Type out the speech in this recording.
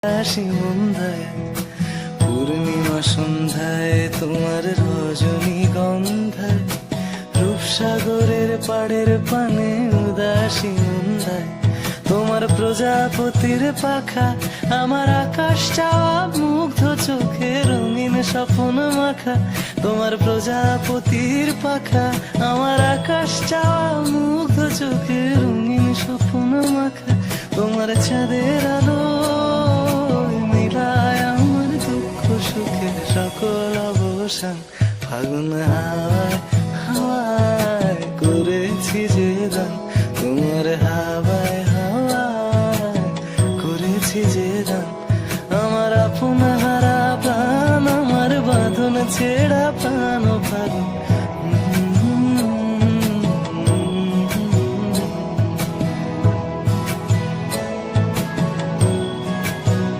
হাসি মন্দায় পূর্ণিমা সন্ধ্যায় তোমার রজনী গন্ধায় রূপসাগরের পাড়ের পানে উদাসী মন্দায় তোমার প্রজাপতির পাখা আমার আকাশ চাওয়া মুগ্ধ চোখে রঙিন স্বপ্ন মাখা তোমার প্রজাপতির পাখা আমার আকাশ চাওয়া মুগ্ধ চোখে রঙিন স্বপ্ন মাখা তোমার চাঁদের আলো মিলায় আমার দুঃখ সুখে সকল অবসান ফাগুন হাওয়ায় হাওয়ায় করেছি যে দান তোমার হাওয়ায় হাওয়ায় করেছি যে দান আমার আপন হারা প্রাণ আমার বাঁধন ছেড়া প্রাণ ফাগুন